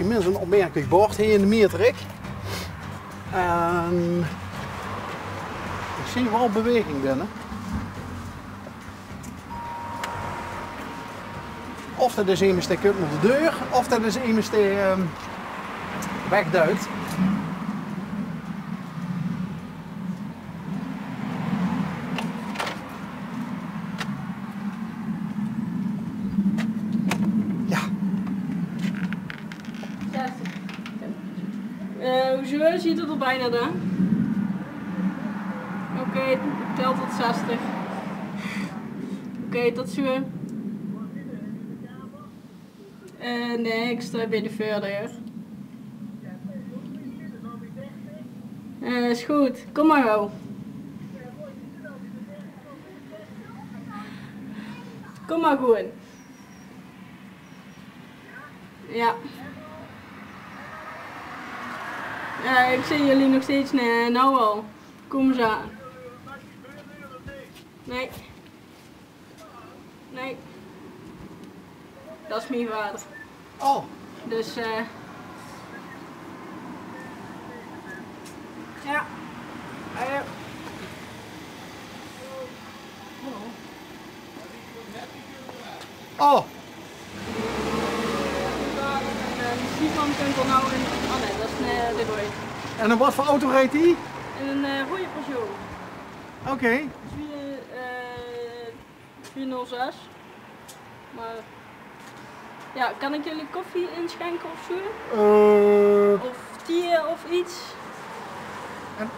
misschien minstens een opmerkelijk bord hier in de Meertrik. En ik zie wel beweging binnen. Of dat is iemand die komt naar de deur, of dat is iemand die wegduikt. Hoezo ziet het er bijna dan? Oké, tel tot 60. Oké, tot zo. Nee, ik sta bij de voordeur. Is goed, kom maar gauw. Kom maar gewoon. Ja. Ja, ik zie jullie nog steeds nou al. Kom eens aan. Nee. Nee. Dat is mijn vader. Oh. Dus ja. Oh. Stefan kunt er nou in. Oh nee, dat is de Roy. En wat voor auto rijdt die? Een goede persoon. Oké. 406. Maar ja, kan ik jullie koffie inschenken of zo? Of thee of iets?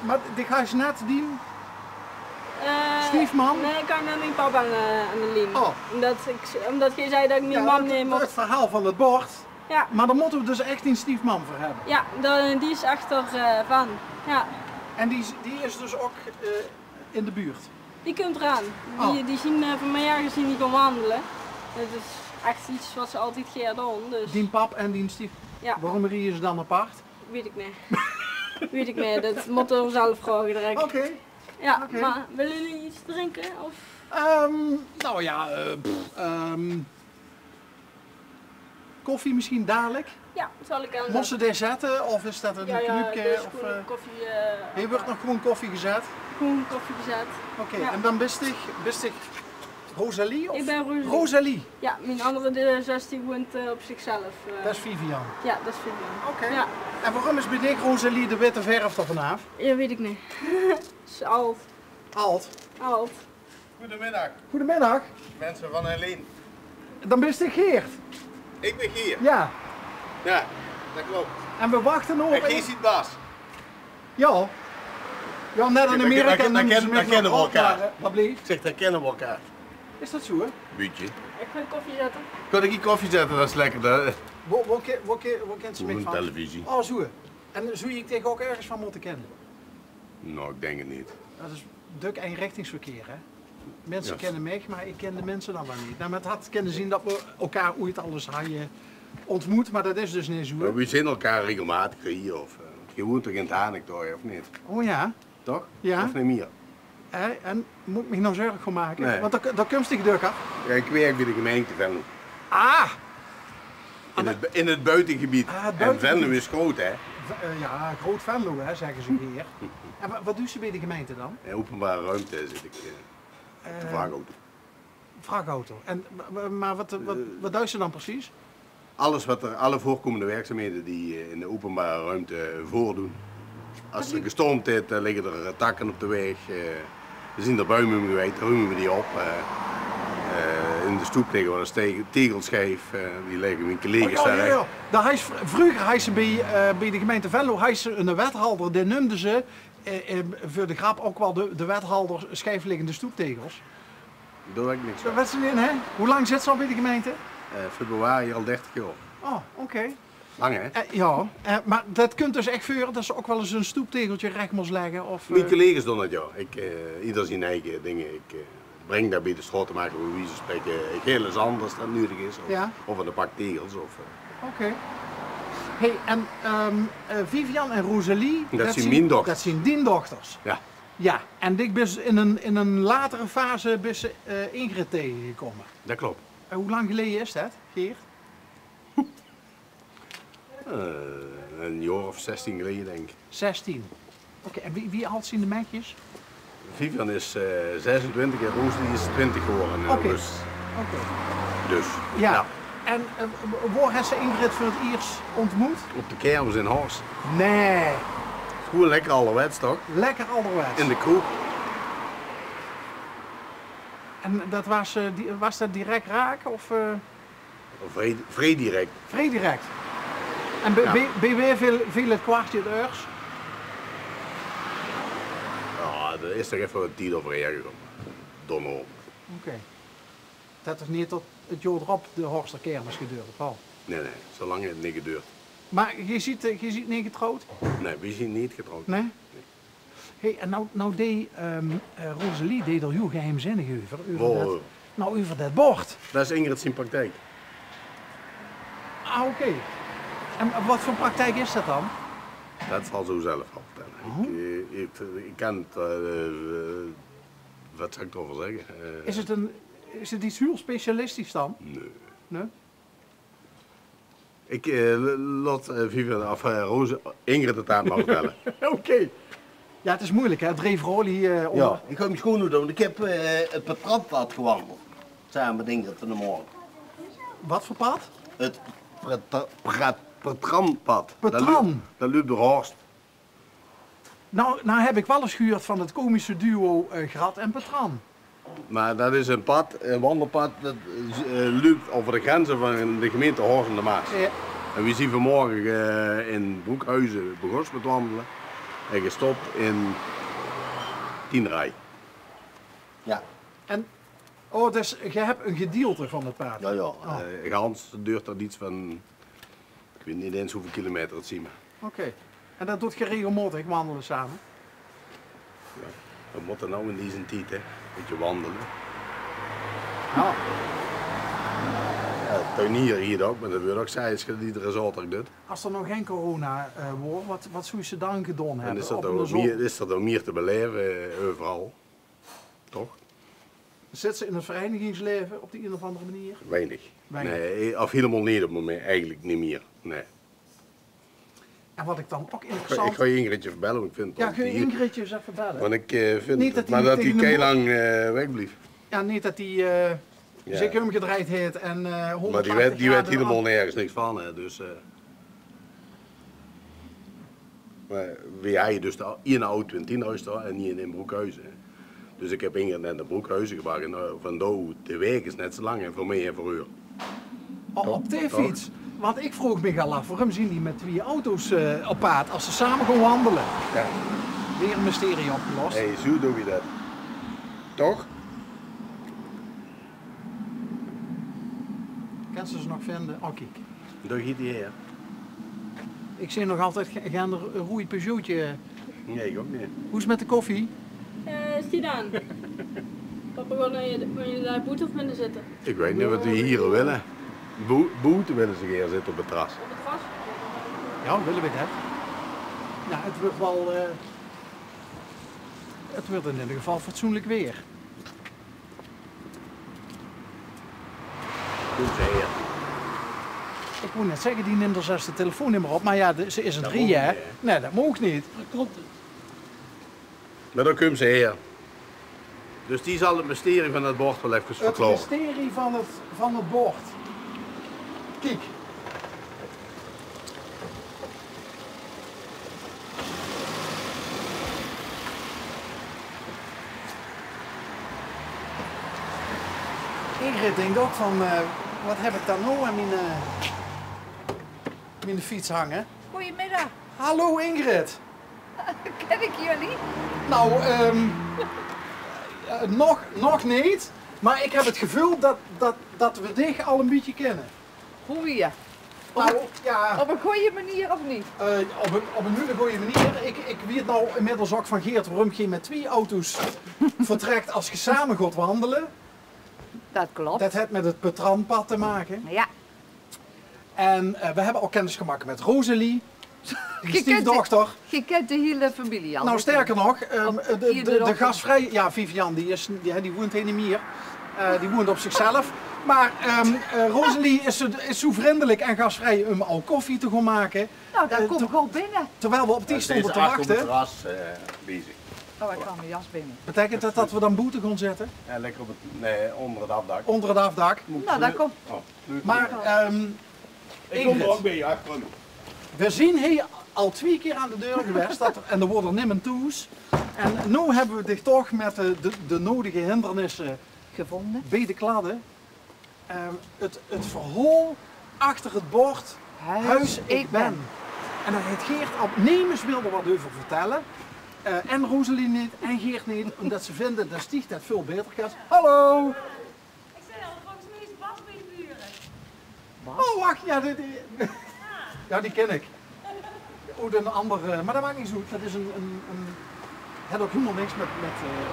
Maar die ga je net dienen? Stiefman? Nee, ik kan met mijn papa aan de lijn. Oh. Omdat je zei dat ik mijn mam neem. Het verhaal van het bord. Ja. Maar daar moeten we dus echt een stiefman voor hebben. Ja, die is achter van. Ja. En die is dus ook in de buurt? Die komt eraan. Die zien van mij ergens zien die gaan wandelen. Dat is echt iets wat ze altijd gaan doen. Dus. Die pap en die stief. Ja. Waarom rie je ze dan apart? Weet ik niet. Weet ik niet, dat moeten we zelf vragen direct. Oké. Ja, maar willen jullie iets drinken? Of? Nou ja, koffie misschien dadelijk? Ja, zal ik aan. Moesten die zetten of is dat een knuipje? Dus of koffie. hier wordt nog gewoon koffie gezet? Gewoon koffie gezet. Oké, Ja. en dan bist ik Rosalie? Of? Ik ben Rosalie. Rosalie? Ja, mijn andere zus die woont op zichzelf. Dat is Vivian? Ja, dat is Vivian. Oké. Ja. En waarom is bij dit Rosalie de witte verf er vanaf? Ja, weet ik niet. Is alt. Alt. Alt. Goedemiddag, Goedemiddag. mensen van Helene. Dan bist ik Geert. Ik ben hier. Ja. Ja, dat klopt. En we wachten op... En Gees ziet Bas. Ja. Ja, net in Amerika dan noemen ze kennen we elkaar. Wat bleef? Ik zeg, dan kennen we elkaar. Is dat zo, hè? Beetje. Ik ga koffie zetten. Kan ik hier koffie zetten? Dat is lekker. Waar kent ze mee van? Televisie. Oh, zo. En zou je tegen ook ergens van moeten kennen? Nou, ik denk het niet. Dat is druk eenrichtingsverkeer, hè? Mensen Ja. kennen mij, maar ik ken de mensen dan wel niet. Nou, met het had kunnen zien dat we elkaar ooit alles hadden ontmoet, maar dat is dus niet zo. Maar we zien elkaar regelmatig hier. Of, je woont toch in het Haniktooi, of niet? Oh ja? Toch? Ja. Of niet meer? En moet ik me nou zorgen voor maken? Nee. Want dat komt ik druk af. Ja, ik werk bij de gemeente Venlo. Ah! In het buitengebied. Ah, het En buitengebied. Venlo is groot, hè? Ja, groot Venlo, hè, zeggen ze hier. En wat doen ze bij de gemeente dan? In openbare ruimte zit ik de vrachtauto. Vrachtauto. En, maar wat duidt ze dan precies? Alle voorkomende werkzaamheden die in de openbare ruimte voordoen. Als er gestormd is, liggen er takken op de weg. We zien er buimen geweest, ruimen we die op. In de stoep liggen we een tegelschijf, die liggen mijn collega's daar. Vroeger hij ze bij de gemeente Venlo een wethouder, die noemden ze voor de grap ook wel de wethouder schijfliggende stoeptegels. Daar weet ik niks van. Wat is er in, hè? Hoe lang zit ze al bij de gemeente? Februari al 30 jaar. Oh, oké. Lang, hè? Ja, maar dat kunt dus echt voor dat ze ook wel eens een stoeptegeltje recht moest leggen? Of, Mijn collega's doen dat, ja. Ieder zijn eigen dingen. Ik breng daar bij de straat te maken, bij wie ze spreken, heel eens anders dan nodig is. Of, Ja. of een pak tegels. Oké. Hey, en Vivian en Rosalie, Dat zijn mijn dochters. Dat zijn die dochters. Ja. Ja, en ik ben in een latere fase ben ze Ingrid tegengekomen. Dat klopt. Hoe lang geleden is dat, Geert? Een jaar of 16 geleden denk ik. 16. Oké, en wie haalt ze in de mekjes? Vivian is 26 en Rosalie is 20 geworden in Oké. augustus. Oké. Dus, Ja. En waar heeft ze Ingrid voor het eerst ontmoet? op de kermis in Horst. Nee. Gewoon lekker ouderwets toch? Lekker ouderwets. In de kroeg. En dat was dat direct raken of Vrij direct. vrij direct? En bij wie viel het kwartje het eerst? Ja, er is toch even een tijd overheen gegaan. Donderop. Oké. Dat is niet tot het jaar erop de Horster kermis geduurd, of wel? Nee, zo lang heeft het niet geduurd. Maar je ziet niet getrouwd? Nee, we zijn niet getrouwd. Nee? Hey, en nou deed Rosalie deed er heel geheimzinnig over over dat bord. Dat is Ingrid zijn praktijk. Ah, oké. En wat voor praktijk is dat dan? Dat zal zo zelf al vertellen. Ik kan het, wat zou ik erover zeggen? Is het iets heel specialistisch dan? Nee. Nee? Ik laat Vivian of Ingrid het aan maar vertellen. Oké. Ja, het is moeilijk hè, 3 vrouwen hier onder. Ja, ik ga mijn schoenen doen. Ik heb het patrapad gewandeld. Samen met Ingrid van de morgen. Wat voor pad? Het Patranpad. Patran. Dat loopt door Horst. Nou heb ik wel eens gehoord van het komische duo Grat en Patran. Maar dat is een pad, een wandelpad, dat loopt over de grenzen van de gemeente Horst en de Maas. Ja. En we zien vanmorgen in Broekhuizen begonnen met wandelen en gestopt in Tienrij. Ja, En, dus je hebt een gedeelte van het paard. ja, ja. Oh. Gans duurt dat iets van, ik weet niet eens hoeveel kilometer het zien. Oké. En dat doet je regelmatig wandelen samen? We moeten nou in deze tijd, hè, een beetje wandelen. Ja. Ja, tuinier hier ook, maar dat wil ook zeggen, is dat iedere zaterdag doet. Als er nog geen corona wordt, wat zou ze dan gedaan En hebben? is er Op toch een ook zon? meer te beleven, overal. Toch? Zit ze in het verenigingsleven op de een of andere manier? Weinig. Weinig. Nee, of helemaal niet op het moment, eigenlijk niet meer. Nee. En wat ik dan ook Ik interessant... ga je Ingridje verbellen, want ik vind Ja, dat kun je die- Ingridje eens even bellen? Want ik vind Niet dat maar hij dat hij tegen de heel mo- lang wegbleef. Ja, niet dat die Ja. zich omgedraaid heeft en 180 Maar die weet graden helemaal af- nergens niks van. Hè, dus, maar wie hij dus in auto in Tienhuis staan en niet in Broekhuizen. Hè. Dus ik heb Ingrid net naar Broekhuizen gebracht en van nou, de weg is net zo lang en voor mij en voor u. op de Toch? fiets. Want ik vroeg me al af, waarom zien die met 2 auto's op paard als ze samen gaan wandelen? Ja. Weer een mysterie opgelost. Hey, zo doe je dat. Toch? Kan ze nog vinden? Oh kijk. Doe je die her? Ik zie nog altijd gaan een roei Peugeotje. Nee, ik ook niet. Hoe is het met de koffie? Is die dan? Papa, wil je daar boete of minder zitten? Ik weet niet wat we hier willen. Boete willen ze hier zitten op het terras. Op het gras? Ja, willen we dat? Ja, het wordt wel... het wordt in ieder geval fatsoenlijk weer. Goed zei je. Ik moet net zeggen, die neemt er zelfs de telefoonnummer op, maar ja, ze is een Dat 3 mag hè? niet, hè? Nee, dat mag niet. Maar dan komt ze her. Dus die zal het mysterie van het bord wel even Het verklaren. mysterie van het bord. Kijk. Ingrid denkt ook van, wat heb ik dan nou aan mijn fiets hangen? Goedemiddag, Hallo Ingrid. ken ik jullie? Nou, nog niet. Maar ik heb het gevoel dat we dich al een beetje kennen. Goeie. Nou, ja, Op een goede manier of niet? op een hele goede manier. Ik weet nou inmiddels ook van Geert waarom je met 2 auto's vertrekt als je samen gaat wandelen. Dat klopt. Dat heeft met het Patranpad te maken. Ja, En we hebben ook kennis gemaakt met Rosalie, Je die kent stiefdochter. je kent de hele familie al. Nou, sterker nog, Op iedere de ochtend. gastvrij, ja, Vivian, die woont hier niet meer. Die woont op zichzelf. Maar Rosalie is zo vriendelijk en gastvrij om al koffie te gaan maken. Nou, daar kom ik al binnen. Terwijl we op die stonden te Op het wachten. terras bezig. Oh, ik kan mijn jas binnen. Betekent dat we dan boete gaan zetten? Ja, lekker op het, nee, onder het afdak. Onder het afdak. Nou, daar komt. Oh, leuk. Maar ik kom er Ingrid, ook bij je achter. we zien hier al 2 keer aan de deur geweest en er worden nimmer toes. En nu hebben we dit toch met de nodige hindernissen Gevonden. bij de kladden. Het verhaal achter het bord Huis ik ben. En daar heeft Geert al nemens wilde wat over vertellen. En Rosalie niet en Geert niet, omdat ze vinden dat Stieg dat veel beter gaat. Hallo! Ik zei al, volgens mij is Bas bij de buren. Oh, wacht, ja, ja, die ken ik. Oh, een andere, maar dat maakt niet zo goed. Dat is heeft ook helemaal niks met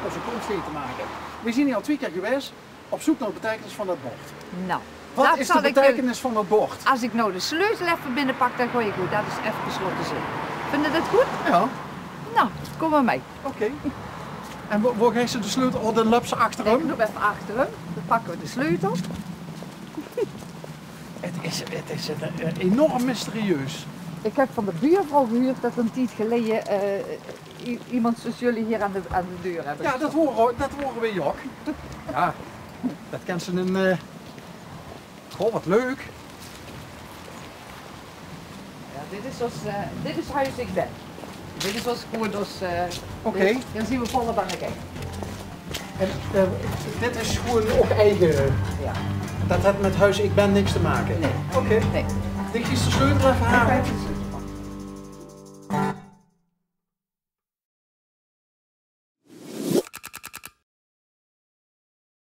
onze komst te maken. We zijn hier al 2 keer geweest op zoek naar de betekenis van dat bord. Nou, Wat dat is de zal ik betekenis van dat bord? Als ik nou de sleutel even binnenpak, dan gooi ik goed. Dat is even gesloten zin. Vind je dat goed? Ja, Nou, kom maar mee. oké. En waar geeft ze de sleutel? Oh, dan loopt ze achter Ik hem. loop even achter hem. Dan pakken we de sleutel. Het is enorm mysterieus. Ik heb van de buurvrouw gehuurd dat een tijd geleden iemand zoals jullie hier aan de deur hebben. Ja, dat horen we Jok. Ja, dat kent ze een... Goh, wat leuk. Ja, dit is huis ik ben. Dit is ons gewoon dus... Oké. Dan zien we volle bangen kijken. En dit is gewoon ook eigen... Ja. Dat heeft met huis ik ben niks te maken? Nee. Oké. Nee. Ik kies de sleutel even halen. Even